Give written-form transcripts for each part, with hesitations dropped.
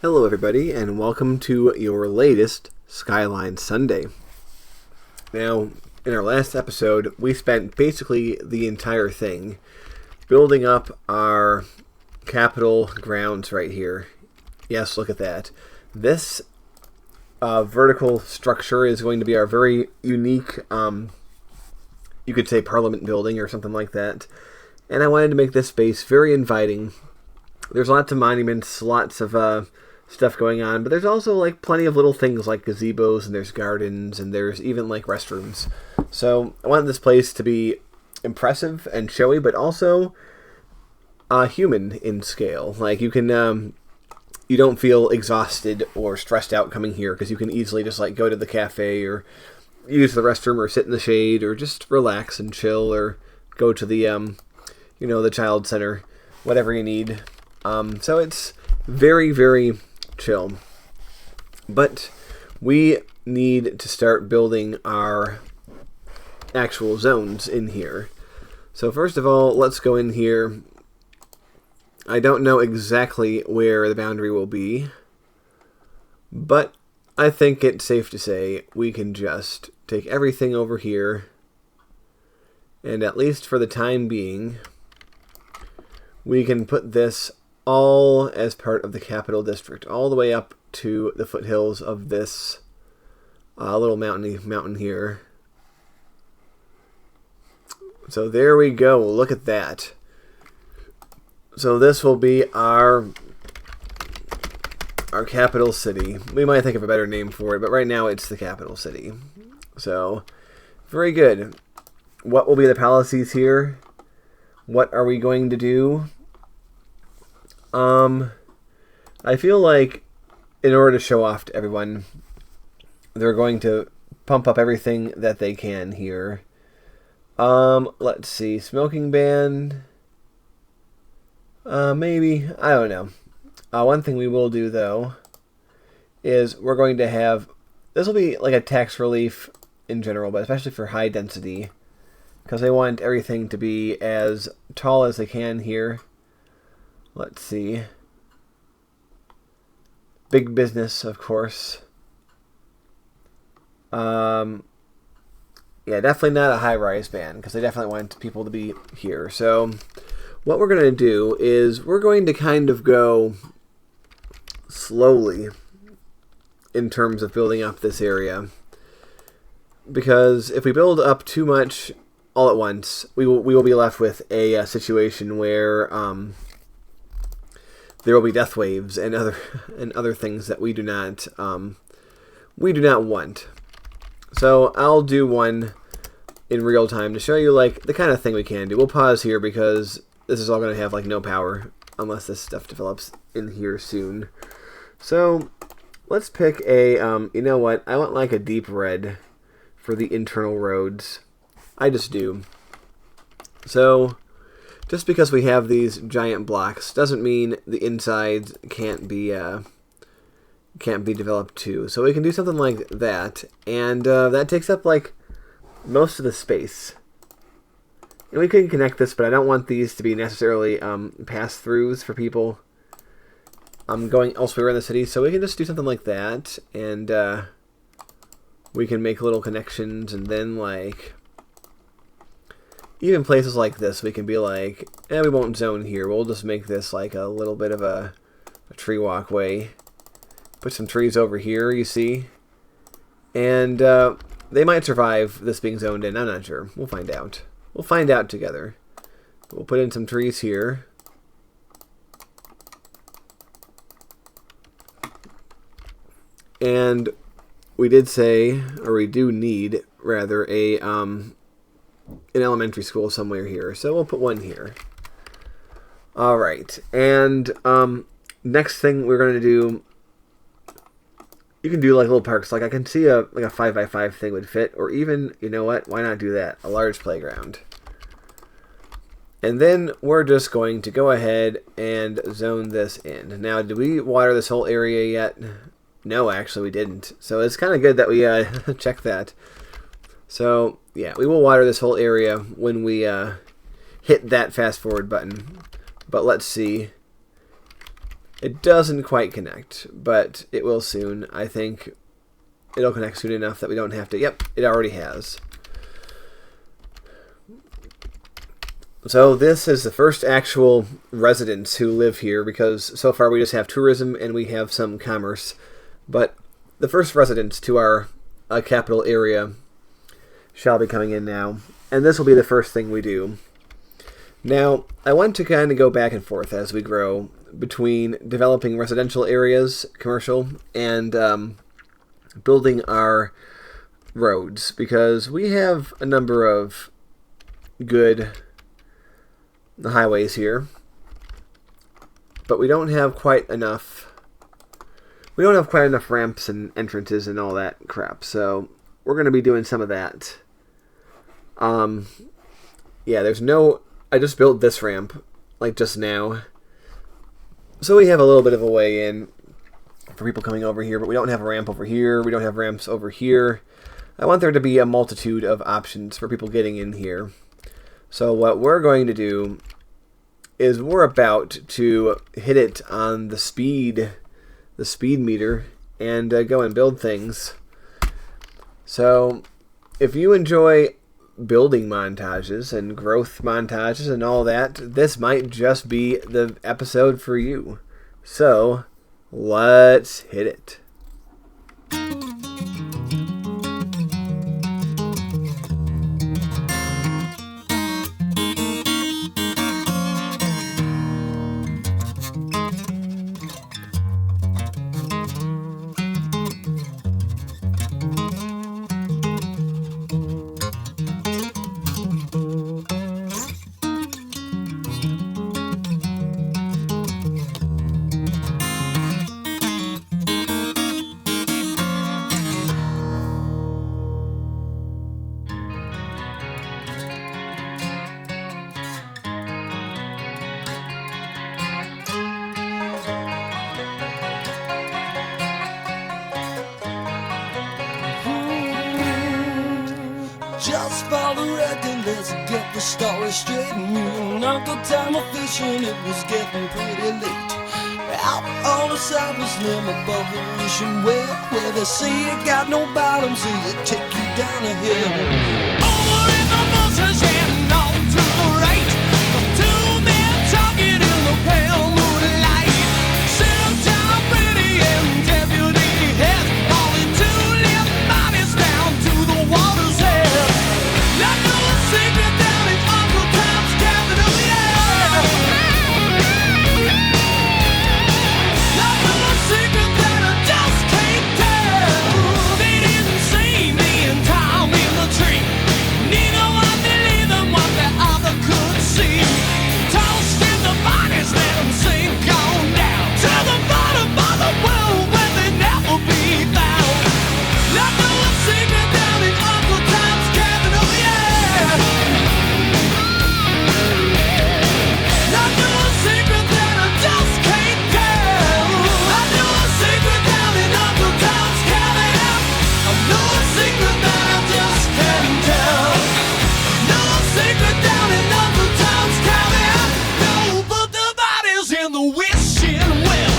Hello everybody, and welcome to your latest Skylines Sunday. Now, in our last episode, we spent basically the entire thing building up our Capitol grounds right here. Yes, look at that. This vertical structure is going to be our very unique, you could say Parliament building or something like that. And I wanted to make this space very inviting. There's lots of monuments, lots of stuff going on, but there's also like plenty of little things like gazebos, and there's gardens, and there's even like restrooms. So I wanted this place to be impressive and showy, but also human in scale. Like you can, you don't feel exhausted or stressed out coming here because you can easily just like go to the cafe or use the restroom or sit in the shade or just relax and chill or go to the, the child center, whatever you need. So it's very, very chill. But we need to start building our actual zones in here. So first of all, let's go in here. I don't know exactly where the boundary will be, but I think it's safe to say we can just take everything over here, and at least for the time being, we can put this all as part of the Capital District, all the way up to the foothills of this little mountain here. So there we go. Look at that. So this will be our capital city. We might think of a better name for it, but right now it's the capital city. So very good. What will be the policies here? What are we going to do? I feel like in order to show off to everyone, they're going to pump up everything that they can here. Let's see, smoking ban. Maybe, I don't know. One thing we will do though is we're going to have, this will be like a tax relief in general, but especially for high density, because they want everything to be as tall as they can here. Let's see. Big business, of course. Yeah, definitely not a high-rise ban, because they definitely want people to be here. So what we're going to do is we're going to kind of go slowly in terms of building up this area. Because if we build up too much all at once, we will be left with a situation where there will be death waves and other things that we do not want. So I'll do one in real time to show you like the kind of thing we can do. We'll pause here because this is all going to have like no power unless this stuff develops in here soon. So let's pick a you know what? I want like a deep red for the internal roads. I just do. So just because we have these giant blocks doesn't mean the insides can't be developed too. So we can do something like that, and that takes up like most of the space. And we can connect this, but I don't want these to be necessarily pass-throughs for people going elsewhere in the city. So we can just do something like that, and we can make little connections, and then like even places like this, we can be like, we won't zone here. We'll just make this like a little bit of a tree walkway. Put some trees over here, you see. And they might survive this being zoned in. I'm not sure. We'll find out. We'll find out together. We'll put in some trees here. And we did say, or we do need, rather, an elementary school somewhere here, so we'll put one here. Alright, and next thing we're going to do, you can do like little parks. Like I can see a 5x5 thing would fit, or even, you know what, why not do that? A large playground. And then we're just going to go ahead and zone this in. Now, did we water this whole area yet? No, actually we didn't. So it's kind of good that we checked that. So, yeah, we will water this whole area when we hit that fast forward button. But let's see. It doesn't quite connect, but it will soon. I think it'll connect soon enough that we don't have to. Yep, it already has. So this is the first actual residents who live here, because so far we just have tourism and we have some commerce. But the first residents to our capital area shall be coming in now, and this will be the first thing we do. Now, I want to kind of go back and forth as we grow between developing residential areas, commercial, and building our roads, because we have a number of good highways here, but we don't have quite enough. We don't have quite enough ramps and entrances and all that crap, so we're going to be doing some of that. Yeah, there's no... I just built this ramp, like just now. So we have a little bit of a way in for people coming over here, but we don't have a ramp over here. We don't have ramps over here. I want there to be a multitude of options for people getting in here. So what we're going to do is we're about to hit it on the speed meter and go and build things. So if you enjoy building montages and growth montages and all that, this might just be the episode for you. So let's hit it. Just for the record, let's get the story straight. Me and Uncle Tom were fishing, it was getting pretty late. Out on the surface, slim above the ocean well, where they say you got no bottom, so you take you down a hill. Over in the bushes and on to the right, the two men talking in the pale moonlight. Sit down pretty and deputy head, only two limp bodies down to the water's edge. I know a secret down in Uncle Tom's cabin, oh yeah. I know a secret that I just can't tell. They didn't see me and Tom in the tree. Neither one believed them what the other could see. Tossed in the bodies, let them sink on down to the bottom of the world where they never be found. I know a secret down in Uncle Tom's cabin, oh yeah. I know a secret that I just can't tell. I know a secret down in Uncle Tom's cabin. I know a secret that I just can't tell. No secret down in Uncle Tom's cabin. No, but the body's in the wishing well.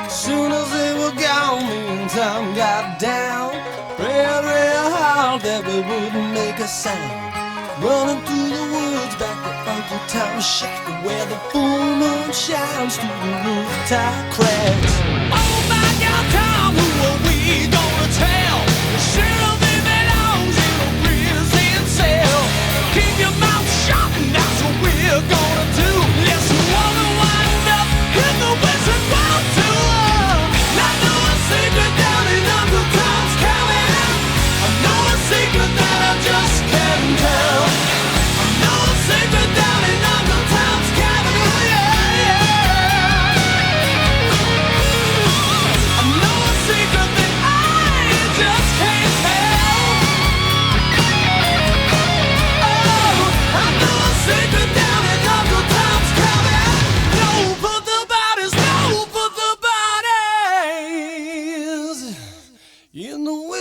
Soon as they were gone, me and Tom got down. Prayed real hard that we wouldn't make a sound. Running through the woods back to Uncle Tom's shack, where the full moon shines through the rooftop cracks. Oh my God, Tom, who are we gonna tell? Surely belongs in a prison cell. Keep your mouth shut, and that's what we're gonna do. Let's wanna wind up in the wizard world too. I know a secret down in Uncle Tom's cabin. I know a secret that I just can't tell. I know a secret down in Uncle Tom's cabin. Oh yeah, yeah.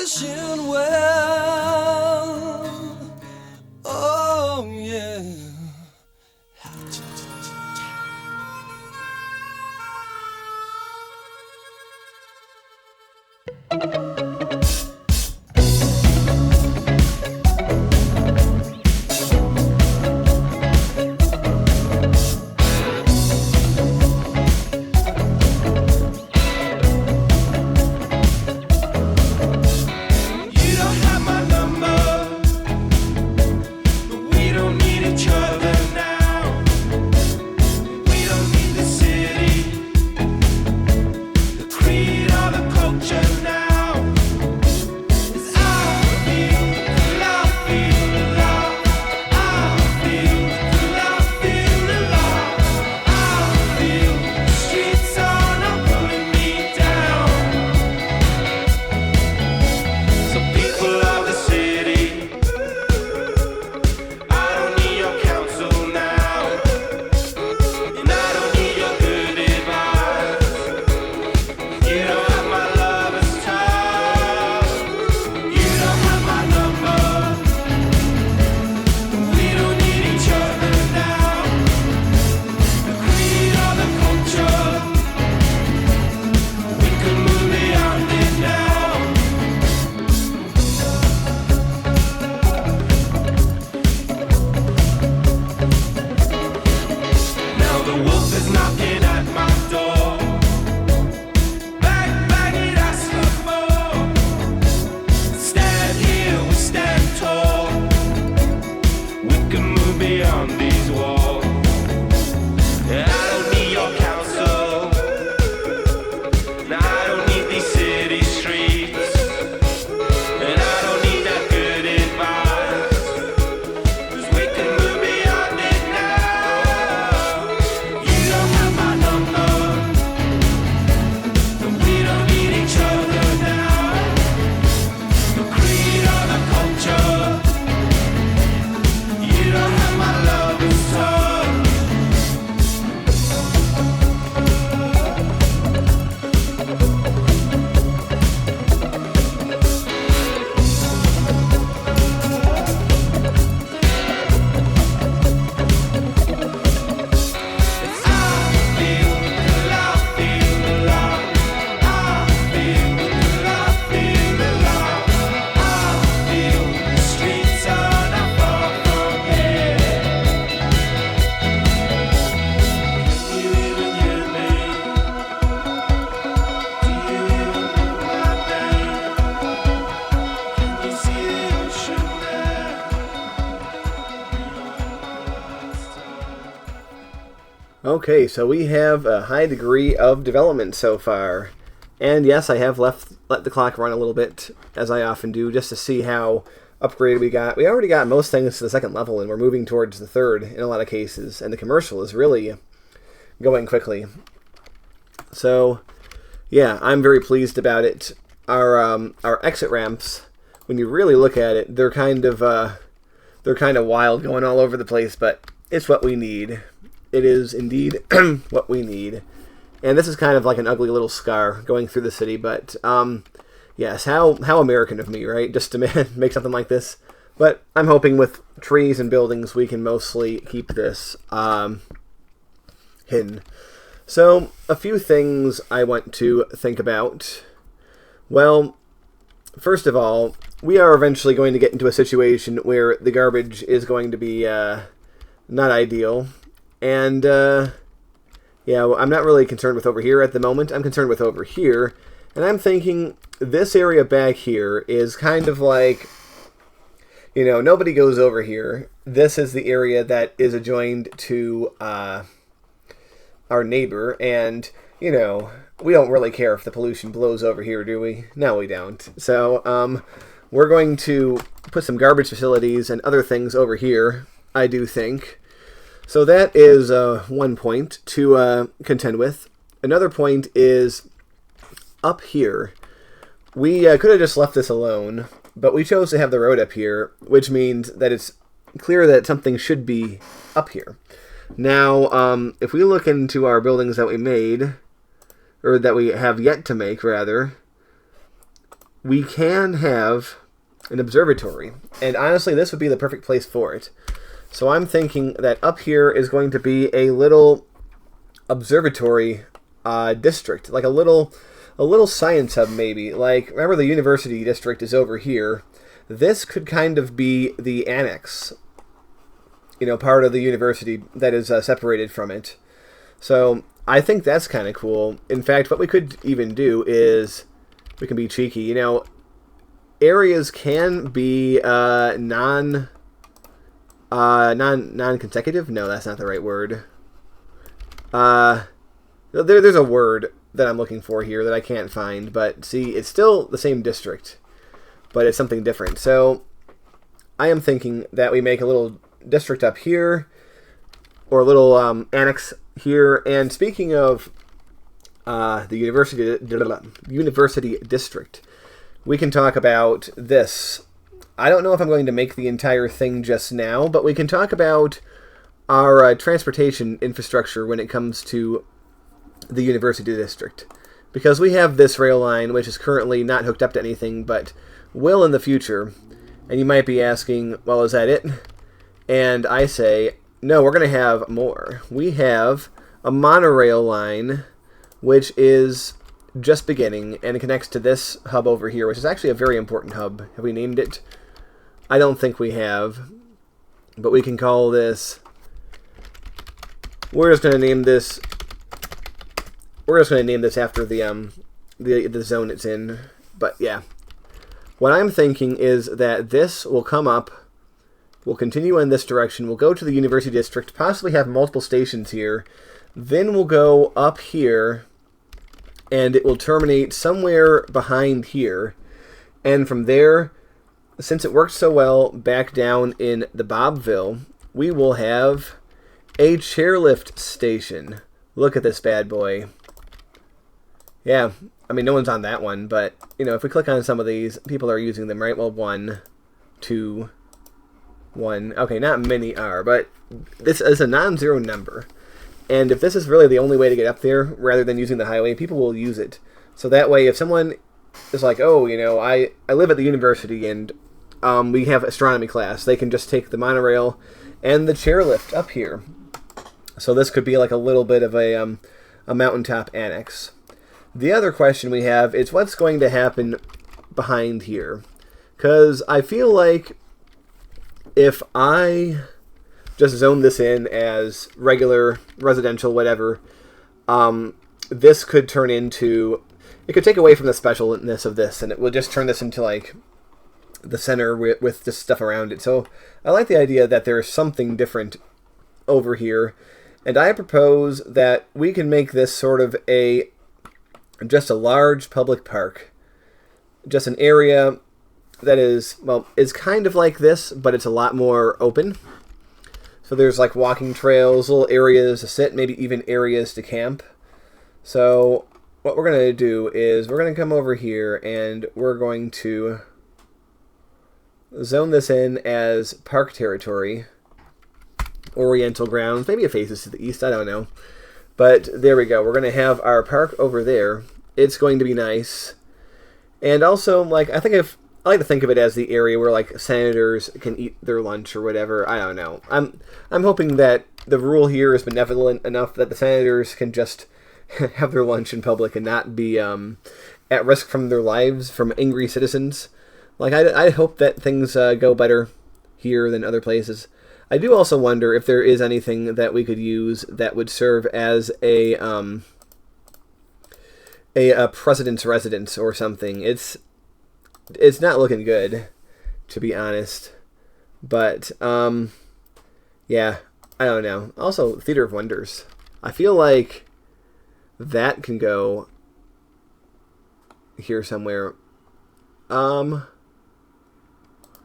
wishing well. Oh, yeah. Okay, so we have a high degree of development so far. And yes, I have let the clock run a little bit, as I often do, just to see how upgraded we got. We already got most things to the second level, and we're moving towards the third in a lot of cases. And the commercial is really going quickly. So, yeah, I'm very pleased about it. Our exit ramps, when you really look at it, they're kind of wild, going all over the place, but it's what we need. It is indeed what we need. And this is kind of like an ugly little scar going through the city, but yes, how American of me, right? Just to make something like this. But I'm hoping with trees and buildings we can mostly keep this hidden. So, a few things I want to think about. Well, first of all, we are eventually going to get into a situation where the garbage is going to be not ideal. And, yeah, I'm not really concerned with over here at the moment. I'm concerned with over here. And I'm thinking this area back here is kind of like, you know, nobody goes over here. This is the area that is adjoined to our neighbor. And, you know, we don't really care if the pollution blows over here, do we? No, we don't. So, we're going to put some garbage facilities and other things over here, I do think. So that is one point to contend with. Another point is up here. We could have just left this alone, but we chose to have the road up here, which means that it's clear that something should be up here. Now, if we look into our buildings that we made, or that we have yet to make, rather, we can have an observatory. And honestly, this would be the perfect place for it. So I'm thinking that up here is going to be a little observatory district, like a little science hub maybe. Like, remember the university district is over here. This could kind of be the annex, part of the university that is separated from it. So I think that's kind of cool. In fact, what we could even do is we can be cheeky. Areas can be non-consecutive. No, that's not the right word. There's a word that I'm looking for here that I can't find, but see, it's still the same district, but it's something different. So I am thinking that we make a little district up here, or a little annex here. And speaking of the university district, we can talk about this. I don't know if I'm going to make the entire thing just now, but we can talk about our transportation infrastructure when it comes to the university district. Because we have this rail line, which is currently not hooked up to anything, but will in the future. And you might be asking, well, is that it? And I say, no, we're going to have more. We have a monorail line, which is just beginning, and it connects to this hub over here, which is actually a very important hub. Have we named it? I don't think we have, but we can call this, we're just going to name this after the zone it's in. But yeah, what I'm thinking is that this will come up, we'll continue in this direction, we'll go to the university district, possibly have multiple stations here, then we'll go up here, and it will terminate somewhere behind here, and from there, since it worked so well back down in the Bobville, we will have a chairlift station. Look at this bad boy. Yeah, I mean, no one's on that one, but, if we click on some of these, people are using them, right? Well, 1, 2, 1. Okay, not many are, but this is a non-zero number. And if this is really the only way to get up there, rather than using the highway, people will use it. So that way, if someone is like, oh, I live at the university and we have astronomy class, they can just take the monorail and the chairlift up here. So this could be like a little bit of a mountaintop annex. The other question we have is what's going to happen behind here? Because I feel like if I just zone this in as regular, residential, whatever, this could turn into, it could take away from the specialness of this, and it will just turn this into like the center with just stuff around it. So I like the idea that there's something different over here, and I propose that we can make this sort of just a large public park, just an area that is kind of like this, but it's a lot more open. So there's like walking trails, little areas to sit, maybe even areas to camp. So what we're going to do is we're going to come over here and we're going to zone this in as park territory, oriental grounds. Maybe it faces to the east, I don't know. But there we go. We're going to have our park over there. It's going to be nice. And also, I like to think of it as the area where senators can eat their lunch or whatever. I don't know. I'm hoping that the rule here is benevolent enough that the senators can just have their lunch in public and not be at risk from their lives from angry citizens. I hope that things go better here than other places. I do also wonder if there is anything that we could use that would serve as a president's residence or something. It's not looking good, to be honest. But, yeah, I don't know. Also, Theater of Wonders. I feel like that can go here somewhere.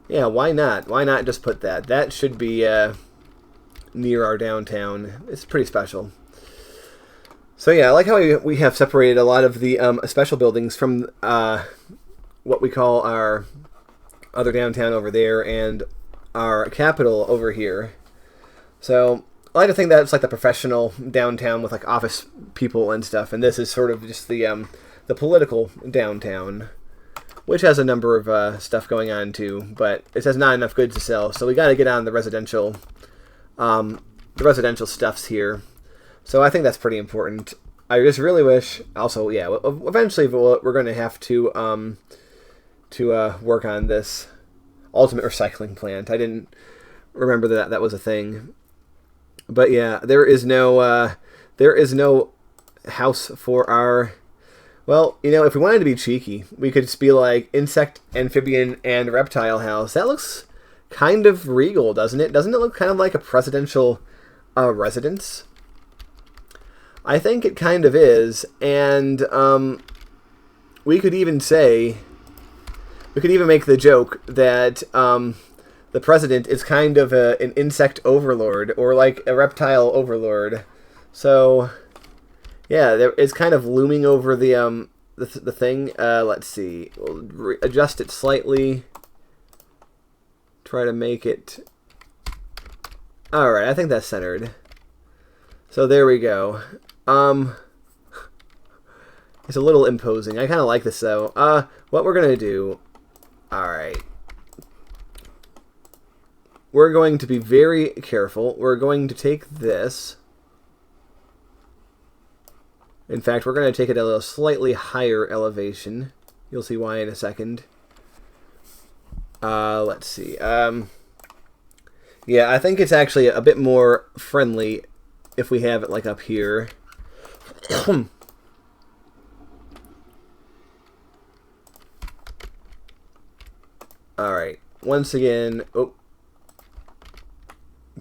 Yeah, why not? Why not just put that? That should be near our downtown. It's pretty special. So yeah, I like how we have separated a lot of the special buildings from what we call our other downtown over there and our capital over here. So I like to think that it's like the professional downtown with office people and stuff, and this is sort of just the political downtown. which has a number of stuff going on too, but it says not enough goods to sell, so we got to get on the residential stuffs here. So I think that's pretty important. I just really wish, also, yeah, eventually we're going to have to work on this ultimate recycling plant. I didn't remember that was a thing. But yeah, there is no house for our... Well, you know, if we wanted to be cheeky, we could just be like insect, amphibian, and reptile house. That looks kind of regal, doesn't it? Doesn't it look kind of like a presidential residence? I think it kind of is, and we could even make the joke that the president is kind of an insect overlord, or like a reptile overlord. So, yeah, it's kind of looming over the thing. Let's see. We'll adjust it slightly. Try to make it... Alright, I think that's centered. So there we go. It's a little imposing. I kind of like this, though. What we're going to do... Alright. We're going to be very careful. We're going to take this. In fact, we're going to take it at a slightly higher elevation. You'll see why in a second. Let's see. Yeah, I think it's actually a bit more friendly if we have it like up here. Alright. Once again,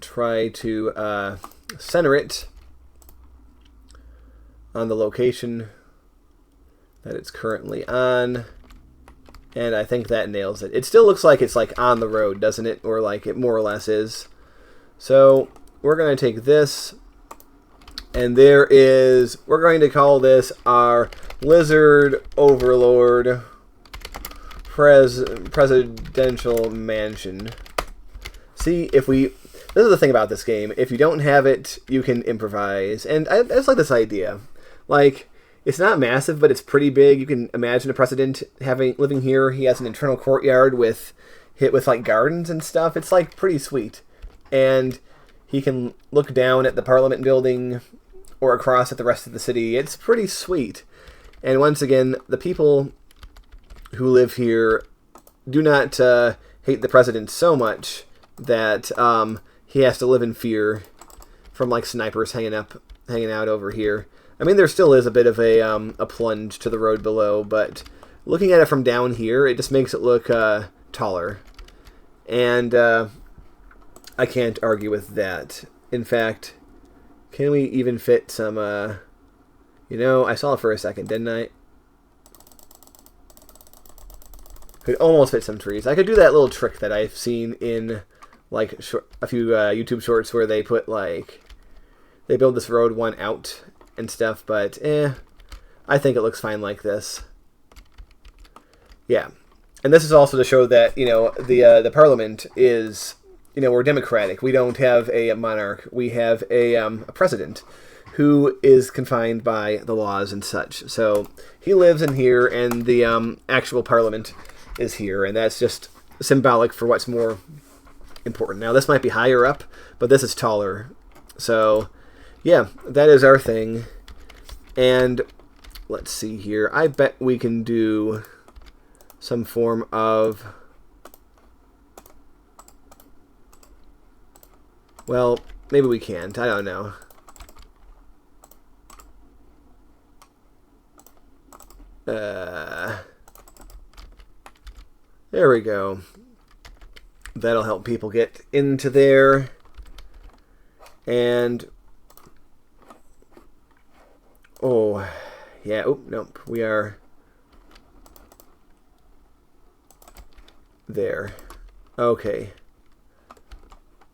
try to center it on the location that it's currently on, and I think that nails it. It still looks like it's like on the road, doesn't it? Or like it more or less is. So we're going to take this, and we're going to call this our Lizard Overlord Presidential Mansion. See, this is the thing about this game. If you don't have it, you can improvise. And I just like this idea. Like, it's not massive, but it's pretty big. You can imagine a president living here. He has an internal courtyard with like gardens and stuff. It's like pretty sweet. And he can look down at the Parliament building or across at the rest of the city. It's pretty sweet. And once again, the people who live here do not hate the president so much that he has to live in fear from like snipers hanging out over here. I mean, there still is a bit of a plunge to the road below, but looking at it from down here, it just makes it look taller. And I can't argue with that. In fact, can we even fit some... you know, I saw it for a second, didn't I? Could almost fit some trees. I could do that little trick that I've seen in like a few YouTube shorts where they put like... They build this road one out and stuff, but I think it looks fine like this. Yeah. And this is also to show that, you know, the Parliament is, you know, we're democratic. We don't have a monarch. We have a president who is confined by the laws and such. So he lives in here, and the actual Parliament is here, and that's just symbolic for what's more important. Now, this might be higher up, but this is taller. So, yeah, that is our thing. And let's see here. I bet we can do some form of... Well, maybe we can't. I don't know. There we go. That'll help people get into there. And... Oh, yeah. Oh, nope. We are... There. Okay.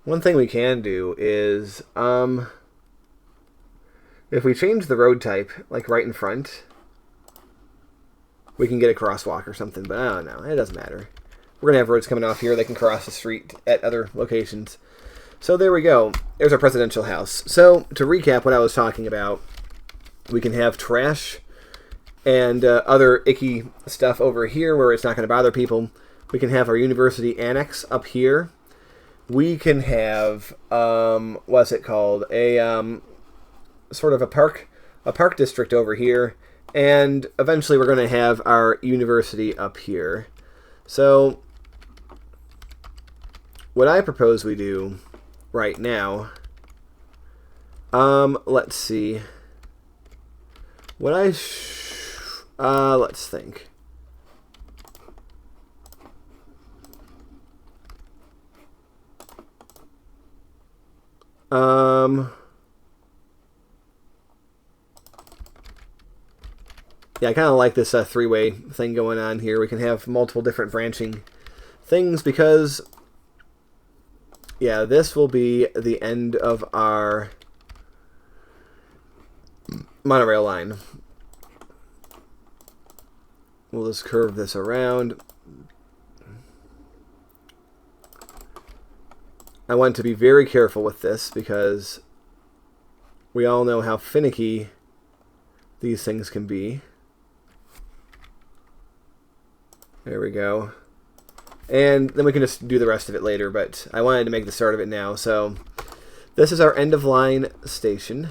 One thing we can do is, if we change the road type, like right in front, we can get a crosswalk or something, but I don't know. It doesn't matter. We're going to have roads coming off here. They can cross the street at other locations. So there we go. There's our presidential house. So, to recap what I was talking about, we can have trash and other icky stuff over here where it's not going to bother people. We can have our university annex up here. We can have, what's it called? A sort of a park district over here. And eventually we're going to have our university up here. So what I propose we do right now, let's see. What let's think. Yeah, I kind of like this three-way thing going on here. We can have multiple different branching things because, yeah, this will be the end of our monorail line. We'll just curve this around. I want to be very careful with this because we all know how finicky these things can be. There we go. And then we can just do the rest of it later, but I wanted to make the start of it now. So this is our end of line station.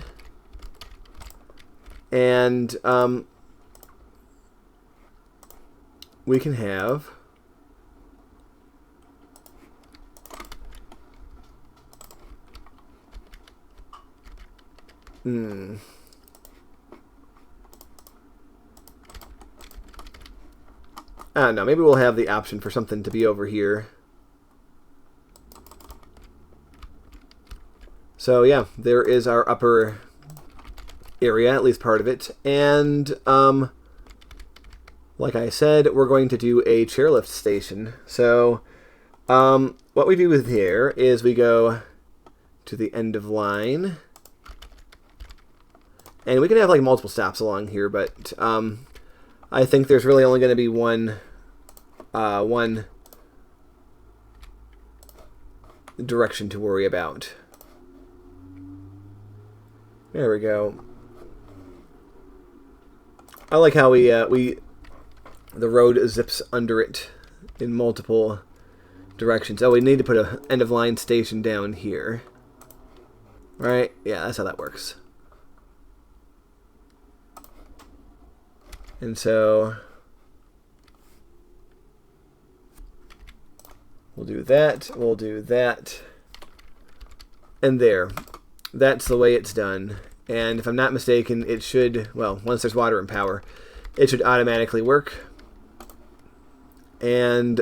And we can have I don't know, maybe we'll have the option for something to be over here. So yeah, there is our upper area, at least part of it. And like I said, we're going to do a chairlift station. So what we do with here is we go to the end of line. And we can have like multiple stops along here, but I think there's really only going to be one direction to worry about. There we go. I like how the road zips under it in multiple directions. Oh, we need to put an end of line station down here. Right? Yeah, that's how that works. And so we'll do that, and there. That's the way it's done. And if I'm not mistaken, it should, well, once there's water and power, it should automatically work. And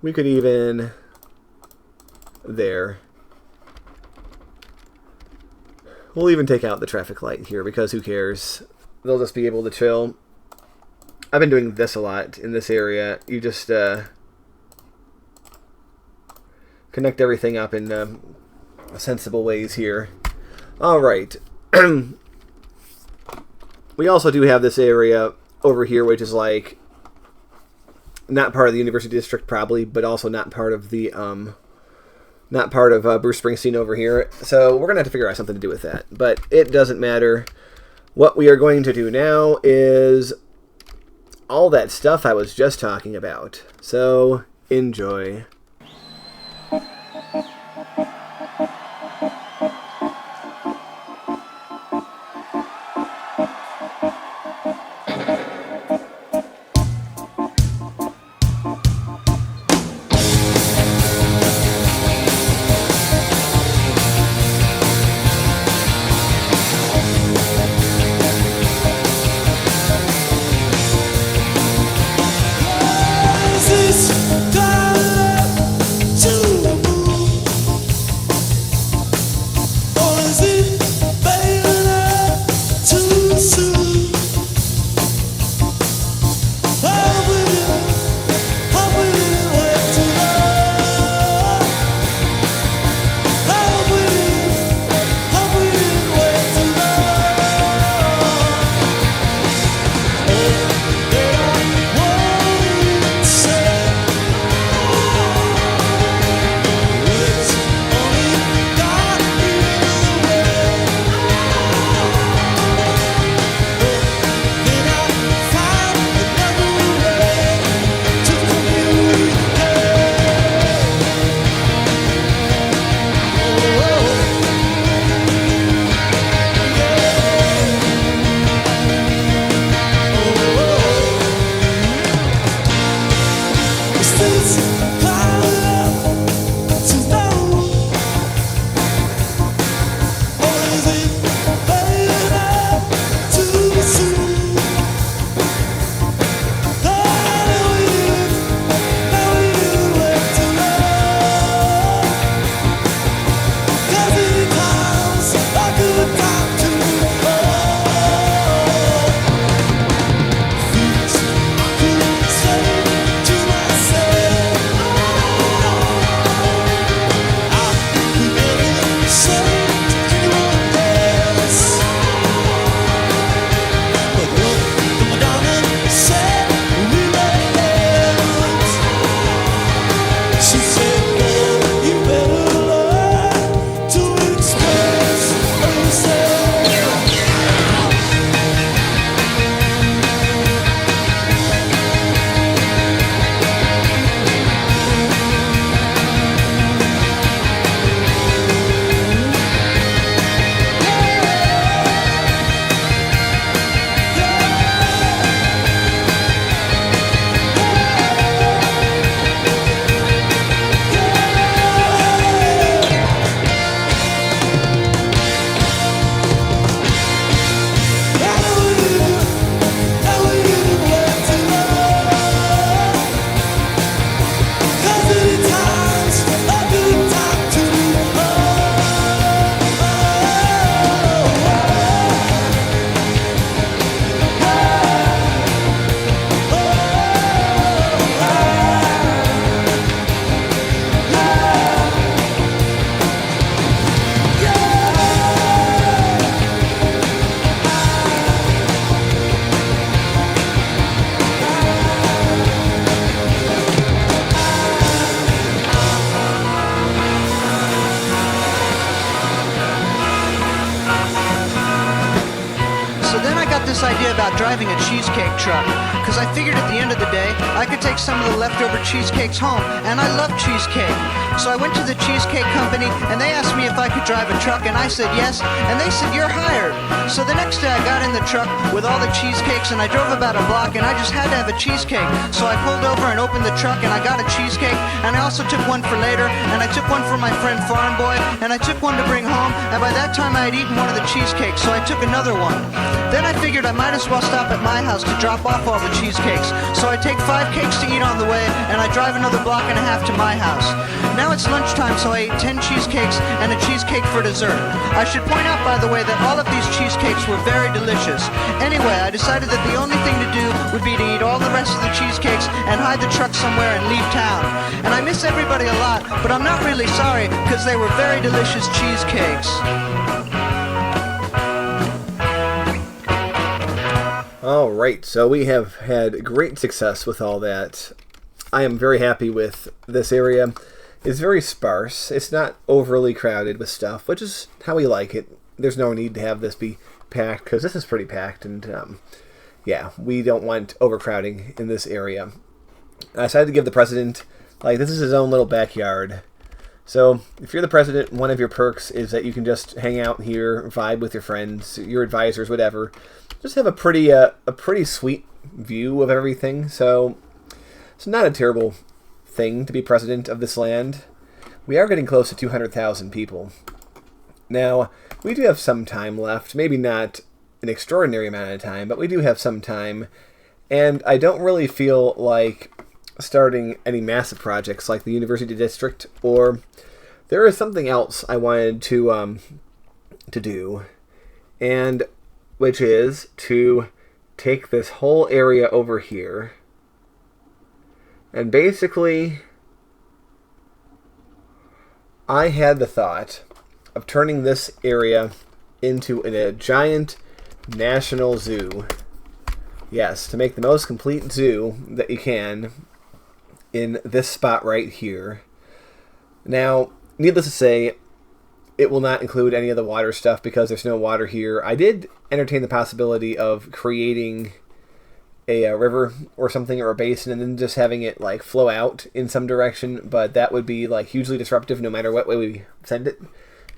we could even, there. We'll even take out the traffic light here because who cares? They'll just be able to chill. I've been doing this a lot in this area. You just connect everything up in sensible ways here. All right. We also do have this area over here, which is like not part of the University District probably, but also not part of the not part of Bruce Springsteen over here. So we're going to have to figure out something to do with that. But it doesn't matter. What we are going to do now is all that stuff I was just talking about. So enjoy. This time idea about driving a cheesecake truck, because I figured at the end of the day, I could take some of the leftover cheesecakes home, and I love cheesecake. So I went to the cheesecake company, and they asked me if I could drive a truck, and I said yes, and they said, you're hired. So the next day I got in the truck with all the cheesecakes, and I drove about a block, and I just had to have a cheesecake. So I pulled over and opened the truck, and I got a cheesecake, and I also took one for later, and I took one for my friend Farm Boy, and I took one to bring home, and by that time I had eaten one of the cheesecakes, so I took another one. Then I figured I might as well stop at my house to drop off all the cheesecakes. So I take 5 cakes to eat on the way, and I drive another block and a half to my house. Now it's lunchtime, so I ate 10 cheesecakes and a cheesecake for dessert. I should point out, by the way, that all of these cheesecakes were very delicious. Anyway, I decided that the only thing to do would be to eat all the rest of the cheesecakes and hide the truck somewhere and leave town. And I miss everybody a lot, but I'm not really sorry, because they were very delicious cheesecakes. Alright, so we have had great success with all that. I am very happy with this area. It's very sparse. It's not overly crowded with stuff, which is how we like it. There's no need to have this be packed, because this is pretty packed, and yeah, we don't want overcrowding in this area. I decided to give the president, this is his own little backyard. So, if you're the president, one of your perks is that you can just hang out here, vibe with your friends, your advisors, whatever. Just have a pretty sweet view of everything. So, it's not a terrible thing to be president of this land. We are getting close to 200,000 people. Now, we do have some time left. Maybe not an extraordinary amount of time, but we do have some time. And I don't really feel like starting any massive projects like the University District, or there is something else I wanted to do, and which is to take this whole area over here and basically I had the thought of turning this area into a giant national zoo. Yes, to make the most complete zoo that you can in this spot right here. Now, needless to say, it will not include any of the water stuff because there's no water here. I did entertain the possibility of creating a river or something, or a basin, and then just having it flow out in some direction, but that would be hugely disruptive no matter what way we send it,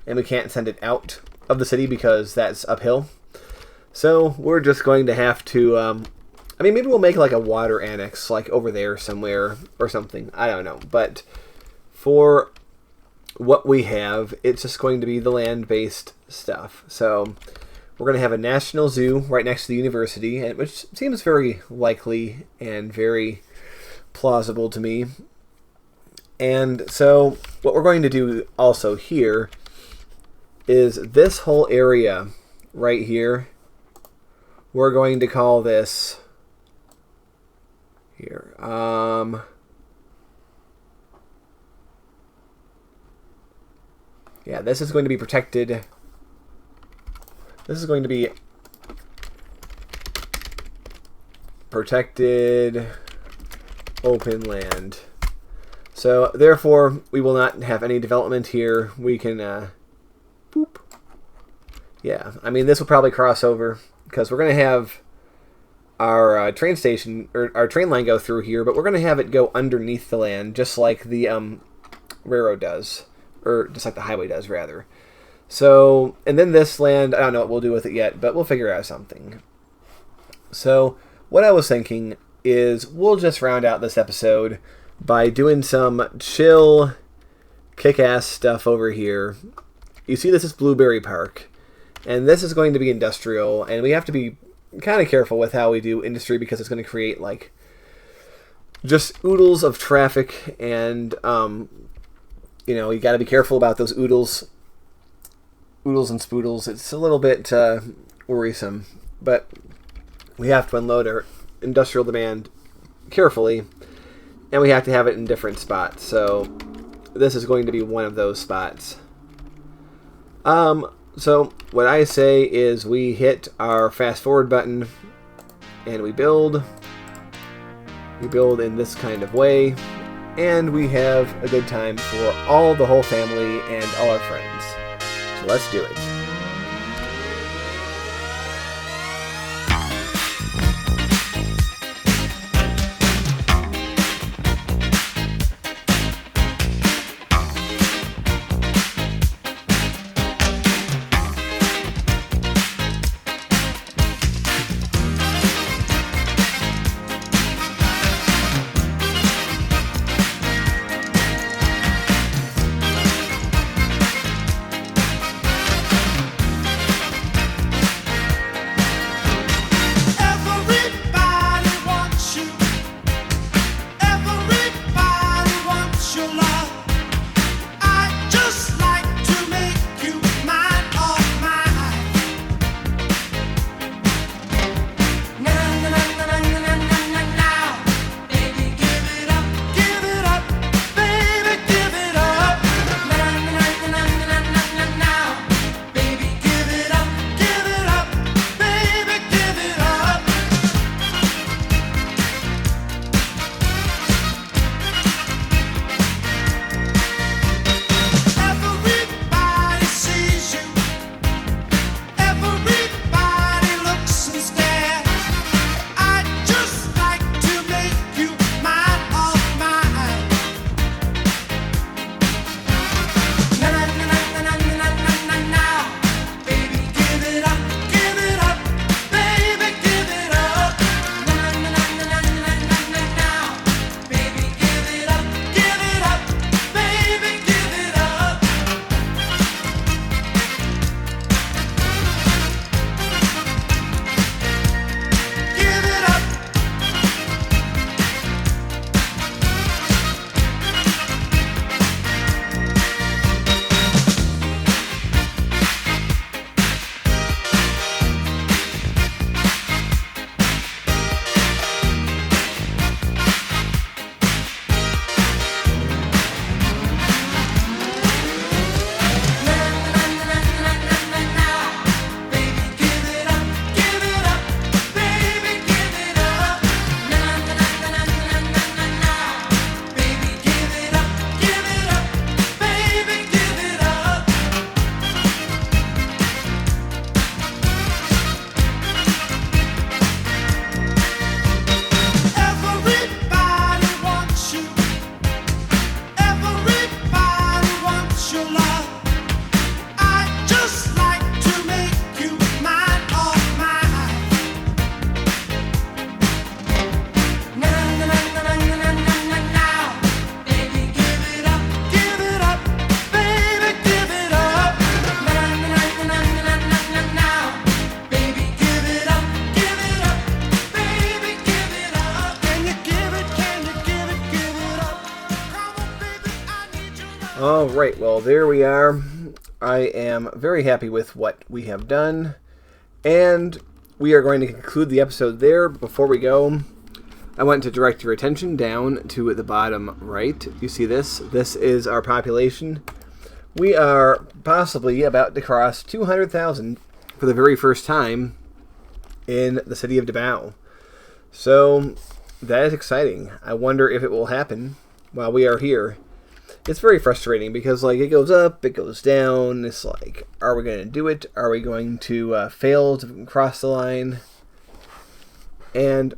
and we can't send it out of the city because that's uphill. So we're just going to have to I mean, maybe we'll make like a water annex, like over there somewhere or something. I don't know. But for what we have, it's just going to be the land-based stuff. So we're going to have a national zoo right next to the university, which seems very likely and very plausible to me. And so what we're going to do also here is this whole area right here, we're going to call this here. Yeah, this is going to be protected. This is going to be protected open land. So, therefore, we will not have any development here. We can, boop. Yeah, I mean, this will probably cross over, because we're going to have our train station, or our train line go through here, but we're going to have it go underneath the land, just like the railroad does. Or just like the highway does, rather. So, and then this land, I don't know what we'll do with it yet, but we'll figure out something. So, what I was thinking is we'll just round out this episode by doing some chill, kick-ass stuff over here. You see, this is Blueberry Park, and this is going to be industrial, and we have to be kind of careful with how we do industry because it's going to create, like, just oodles of traffic, and, you know, you got to be careful about those oodles and spoodles. It's a little bit worrisome, but we have to unload our industrial demand carefully, and we have to have it in different spots. So this is going to be one of those spots. So what I say is we hit our fast forward button and we build. We build in this kind of way, and we have a good time for the whole family and all our friends. So let's do it. All right, well, there we are. I am very happy with what we have done, and we are going to conclude the episode there. Before we go, I want to direct your attention down to the bottom right. You see this? This is our population. We are possibly about to cross 200,000 for the very first time in the city of Davao. So that is exciting. I wonder if it will happen while we are here. It's very frustrating because it goes up, it goes down. It's like, are we going to do it? Are we going to fail to cross the line? And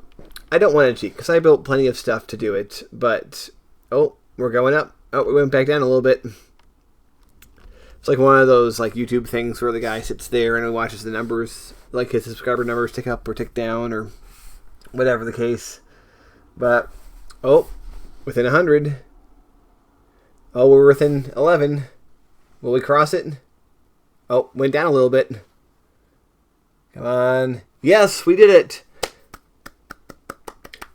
I don't want to cheat because I built plenty of stuff to do it. But, we're going up. Oh, we went back down a little bit. It's like one of those YouTube things where the guy sits there and he watches the numbers, his subscriber numbers tick up or tick down or whatever the case. But, within 100. Oh, we're within 11. Will we cross it? Oh, went down a little bit. Come on. Yes, we did it.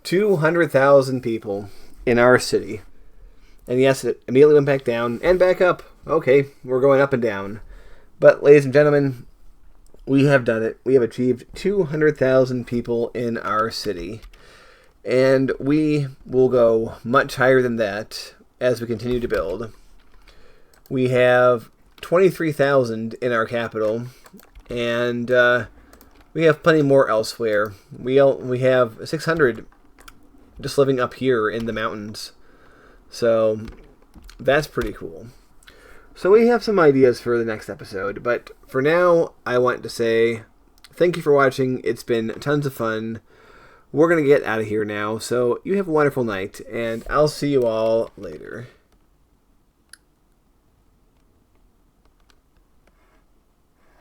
200,000 people in our city. And yes, it immediately went back down and back up. Okay, we're going up and down. But, ladies and gentlemen, we have done it. We have achieved 200,000 people in our city. And we will go much higher than that as we continue to build. We have 23,000 in our capital, and we have plenty more elsewhere. We have 600 just living up here in the mountains. So that's pretty cool. So we have some ideas for the next episode, but for now, I want to say thank you for watching. It's been tons of fun. We're going to get out of here now, so you have a wonderful night, and I'll see you all later.